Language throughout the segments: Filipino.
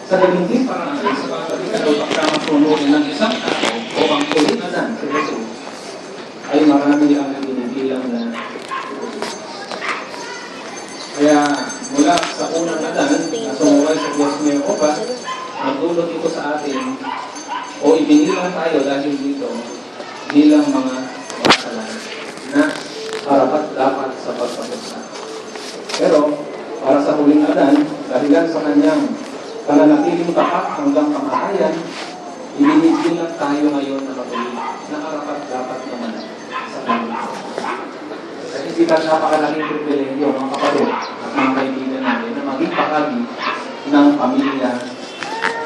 Sa galing parang ay sa pagkakita pagkamapunuin ng isang tao o ang kulitan si Jesus ay marami ang binibilang na kaya mula sa unang Adan na sumuway sa Diyos may opa, nagdulot ito sa atin o ibinilang tayo dahil dito bilang mga makasalanan na karapat dapat sa pagpapagsa. Pero para sa huling Adan, dahilan sa kanyang pananatiling tapat hanggang kamatayan, ibinibilang tayo ngayon na matuloy na karapat dapat naman sa kanya. Kasi sikat napakalaking pribilegyo mga kapatid at mga kaibigan natin na maging bahagi ng pamilya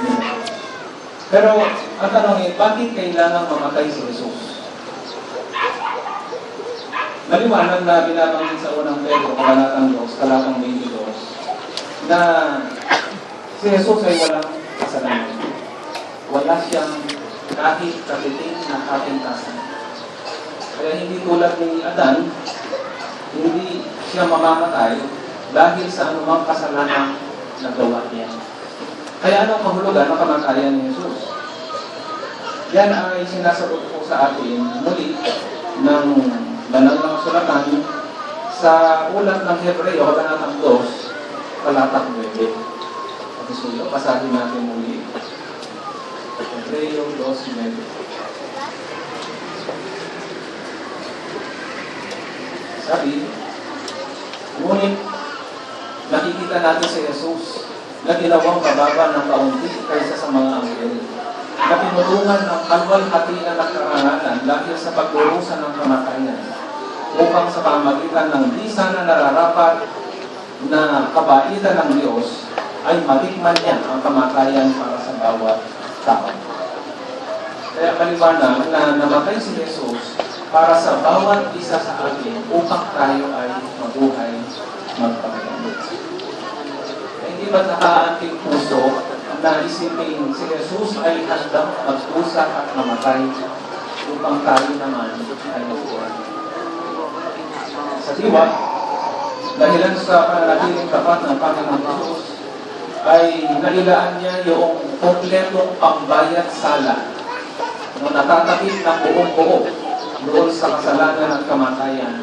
nila. Pero ang tanong bakit kailangan mamatay si Jesus? Maliwanag na binabanggit sa unang Pedro, kabanatang 2, talatang 22, na si Jesus ay walang kasalanan. Wala siyang kahit kapiting na kapintasan. Kaya hindi tulad ni Adan, hindi siya mamamatay dahil sa anumang kasalanan na gawa niya. Kaya anong kahulugan ng kamatayan ni Jesus? Yan ay sinasagot po sa atin muli ng banal na kasulatan sa ulat ng Hebreo, kabanatang 2, talatang 9. Pagkasuyo, basahin natin muli. Hebreo 2:9. Sabi, ngunit nakikita natin si Jesus na ginawang mababa ng kaunti kaysa sa mga anghel, na pinulungan ng kalwalhatian at karangalan dahil sa pagdurusa ng kamatayan, upang sa pamagitan ng di sana nararapat na kabaitan ng Diyos ay matikman niya ang kamatayan para sa bawat tao. Kaya maliwanag na namatay si Jesus para sa bawat isa sa atin upang tayo ay mabuhay magpagagamit. Hindi ba nakaanting puso na isipin si Jesus ay handang magpusa at mamatay upang tayo naman ay mabuhay? Sa diwa, dahilan sa pananatiling tapat ng Panginoon Jesus, ay nailaan niya yung kompletong pambayad sala na natatakip ng buong buo doon sa kasalanan at kamatayan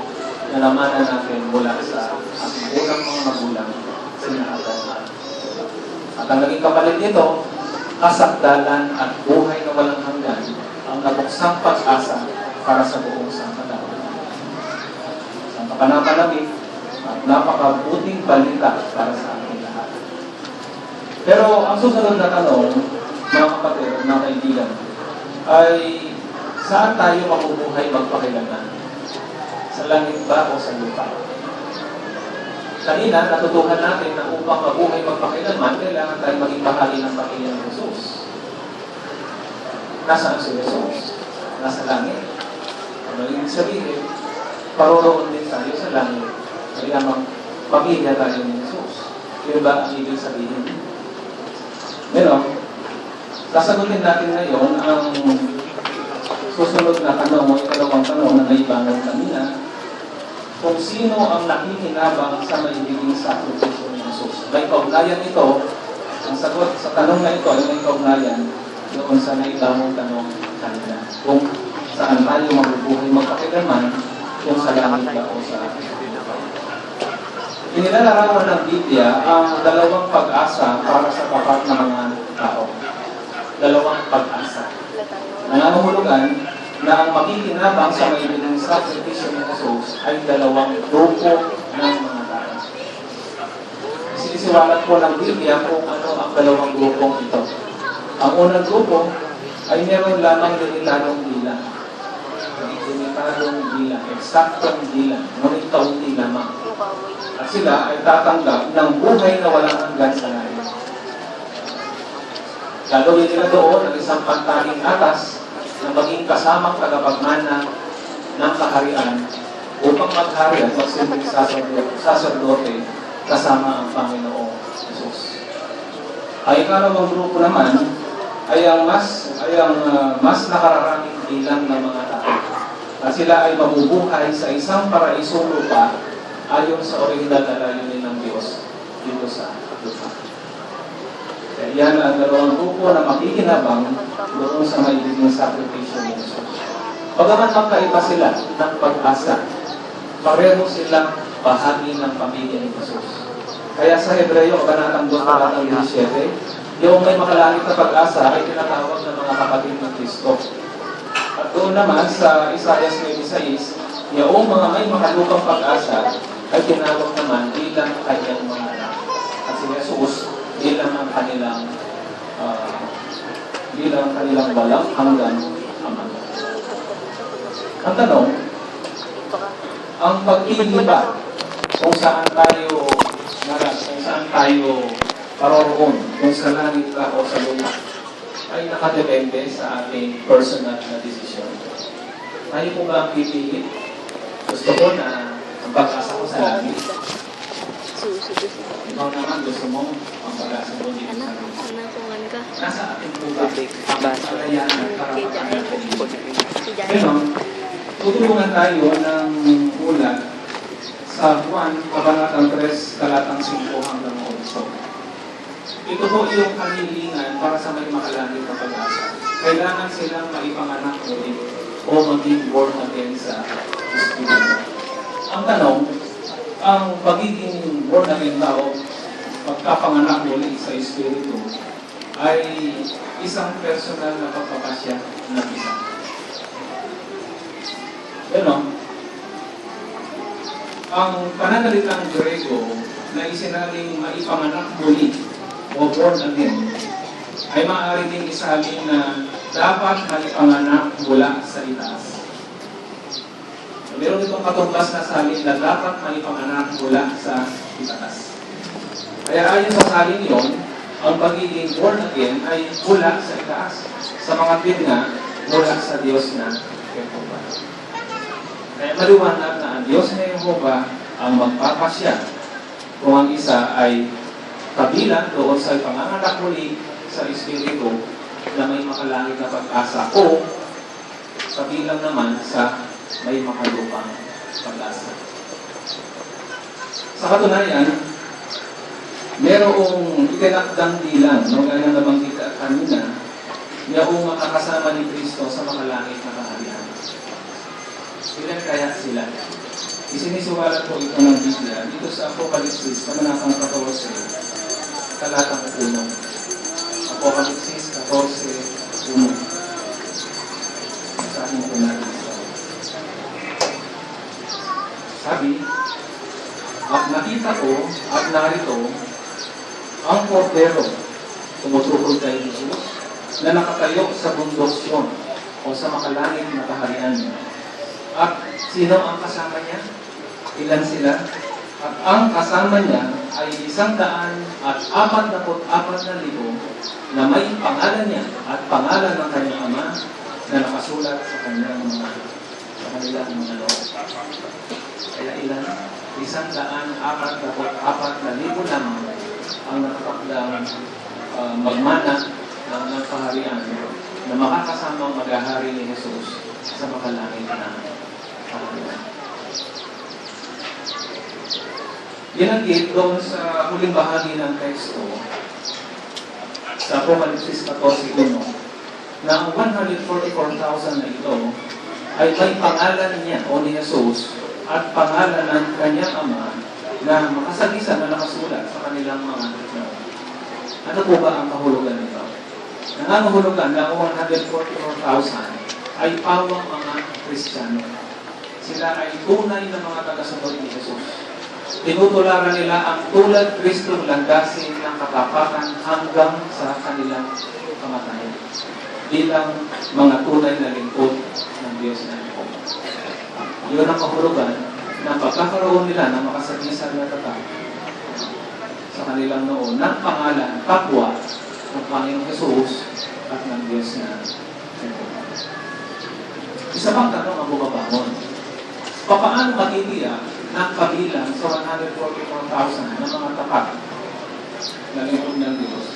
na namanan natin mula sa ating unang mga magulang sina Adan. At ang naging kapalit nito, kasakdalan at buhay na walang hanggan ang nabuksang pag-asa para sa buong sangkatauhan. Ang kapanapanabik at napakabuting balita para sa ating lahat. Pero ang susunod na tanong, mga kapatid, mga kaibigan, ay saan tayo mabubuhay magpakilanman? Sa langit ba o sa lupa? Kanina, natutuhan natin na upang mabuhay magpakilanman, kailangan tayo maging bahagi ng pamilya ng Jesus. Nasaan si Jesus? Nasa langit. Ano yung sabihin? Paroroon din tayo sa langit. Kaya pamilya tayo ni Jesus. Yun ba ang ibig sabihin? Pero, sasagutin natin ngayon ang susunod na tanong o ikalawang tanong na naibangan kanina, kung sino ang nakikinabang sa maibiging sakripisyo ni Jesus. May kaugnayan ito, ang sagot sa tanong na ito ay may kaugnayan doon sa naibangong tanong kanina. Kung saan tayo mabubuhay magpakilanman, kung sa langit ba o sa inilalarawan ng Biblia ang dalawang pag-asa para sa tapat ng mga tao. Dalawang pag-asa. Nangangahulugan na ang makikinabang sa maibiging sakripisyo ni Jesus ay dalawang grupo ng mga tao. Sinisiwalat po ng Biblia kung ano ang dalawang grupong ito. Ang unang grupo ay meron lamang limitadong bilang. Limitadong bilang, eksaktong bilang, ngunit kaunti lamang. At sila ay tatanggap ng buhay na walang hanggan sa langit. Gagawin nila doon ang isang pantanging atas na maging kasamang tagapagmana ng kaharian upang maghari at magsilbing saserdote kasama ang Panginoong Jesus. Ay ikalawang grupo naman ay ang mas nakararaming bilang ng mga tao. At sila ay mabubuhay sa isang paraisong lupa ayon sa orihinal na layunin ng Diyos dito sa lupa. Kaya yan ang dalawang grupo na makikinabang doon sa magiging sakripisyo ni Jesus. Bagaman magkaiba sila ng pag-asa, pareho silang bahagi ng pamilya ni Jesus. Kaya sa Hebreo, Kabanatang 2, Talatang 17, yung may makalangit na pag-asa ay tinatawag ng mga kapatid ng Kristo. At doon naman sa Isaiah 26, yung mga may makalukang pag-asa ay tinawag naman bilang kanyang mga anak. At si Jesus bilang ang kanilang walang hanggang ama. Ang tanong, ang pagpili ba kung saan tayo paroroon, kung sa langit ka o sa lupa, ay nakadepende sa ating personal na desisyon. Tayo po ba ang pipili? Gusto ko na ang pag-asa ko sa langit. Ikaw naman gusto mo ang pag-asa mo dito sa lupa. Nasa ating po ba ang kalayaan at karapatan natin? Ngayon, tutulungan tayo ng ulat sa Juan, Kabanatang 3, Talatang 5 hanggang 8. Ito po yung kanilingan para sa may makalangit na pag-asa. Kailangan silang maipanganak ulit o maging born again sa Espiritu. Ang tanong, ang pagiging born again tao, pagkapanganak ulit sa Espiritu, ay isang personal na pagpapasya ng isa. Ang pananalitang Grego na isinaling maipanganak muli o born again ay maaari ding isalin na dapat maipanganak mula sa itaas. Meron itong katumbas na salin na dapat maipanganak mula sa itaas. Kaya ayon sa salin yon, ang pagiging born again ay mula sa itaas, sa mga tinga mula sa Diyos na Jehovah. Kaya maliwanag na ang Diyos na Jehovah ang magpapasya kung ang isa ay kabilang doon sa panganganak muli sa Espiritu na may makalangit na pag-asa o kabilang naman sa may makalupang pag-asa. Sa katunayan, merong itinakdang bilang, gaya na nabanggit kanina, yung makakasama ni Kristo sa makalangit na kaharian. Ilan kaya sila? Isinisuwalat po ito ng Biblia dito sa Apokalipsis, Kabanatang 14, Talatang 1. Apokalipsis 14:1. Sa ating po natin ito. Sabi, at nakita ko at narito ang Kordero, tumutukol kay Jesus, na nakatayo sa bundok Sion o sa makalangit na kaharian. At sino ang kasama niya? Ilan sila? At ang kasama niya ay 144,000 na may pangalan niya at pangalan ng kanyang ama na nakasulat sa kanilang mga loob. Kaya ilan? 144,000 lamang ang nakatakdang magmana ng kaharian na makakasama maghahari ni Jesus sa makalangit na kaharian. Ginanggit doon sa huling bahagi ng teksto sa Apokalipsis 14:1 na ang 144,000 na ito ay may pangalan niya o ni Jesus at pangalan ng kanyang ama na makasagisan na nakasulat sa kanilang mga loob. Ano po ba ang kahulugan nito? Nangangahulugan na 144,000 ay pawang mga Kristiyano. Sila ay tunay na mga tagasunod ni Jesus. Tinutularan nila ang tulad Kristong landasin ng katapatan hanggang sa kanilang kamatayan bilang mga tunay na lingkod ng Diyos na Jehovah. Yun ang kahulugan na pagkakaroon nila ng makasagisan na tatag sa kanilang noon ng pangalan, kapwa ng Panginoong Jesus at ng Diyos na Jehovah. Isa pang tanong ang bumabangon. Paano matitiyak ng kabilang sa 144,000 na mga tapat na lingkod ng Diyos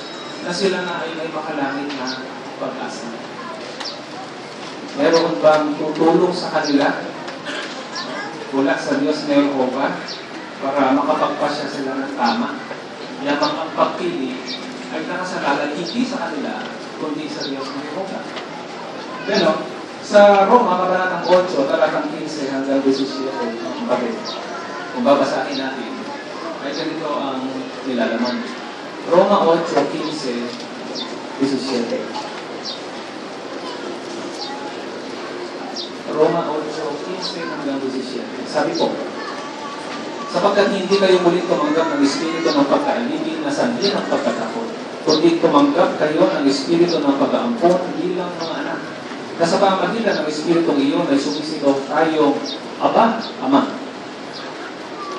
na sila na ay may makalangit na pag-asa? Meron bang tutulong sa kanila mula sa Diyos na Jehovah para makapagpasya sila ng tama? Yamang ang pagpili ay nakasalalay hindi sa kanila, kundi sa Diyos ng Jehovah. Pero, sa Roma, kabanatang 8, talatang 15 hanggang 17, kung babasahin natin, ay ganito ang nilalaman. Roma 8, 15, 17. Roma 8:15 hanggang 17. Sabi po, sapagkat hindi kayo muli tumanggap ng espiritu ng pagkaibig na sanhi ng pagkatakot, kundi tumanggap kayo ng espiritu ng pag-aampon bilang mga anak. Na sa pamagitan ng espiritong iyon ay sumisigaw tayo, Aba, Ama.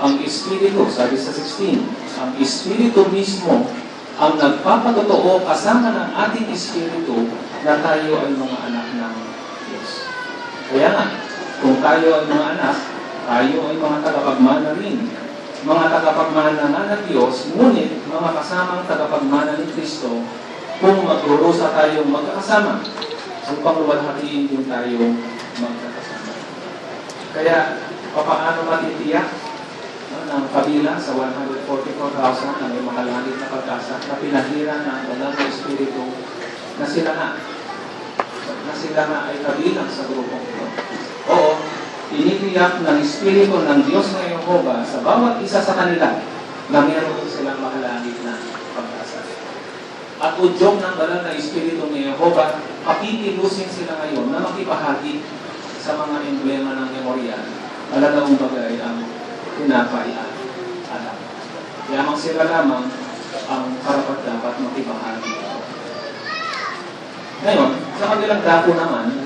Ang espiritu, sabi sa 16, ang espiritu mismo ang nagpapatotoo kasama ng ating espiritu na tayo ay mga anak ng Diyos. Kaya nga, kung tayo ay mga anak, tayo ay mga tagapagmana rin. Mga tagapagmana nga ng Diyos, ngunit mga kasamang tagapagmana ni Kristo kung magrurusa tayong magkakasama upang luwalhatiin din tayo magkakasama. Kaya, paano matitiyak ng kabilang sa 144,000 na may makalangit na pag-asa na pinahira na ang banal na espiritu na sila nga ay kabilang sa grupong ito. Oo, initiyak ng espiritu ng Diyos na Jehovah sa bawat isa sa kanila na meron silang makalangit na pag-asa. At udyok ng banal na espiritu ni Jehovah, pakikilusin sila ngayon na makipahagi sa mga emblema ng memorial. Alalaong bagay ang tinapay at alam. Yamang sila lamang ang karapat dapat makipahagi. Ngayon, sa kabilang dako naman,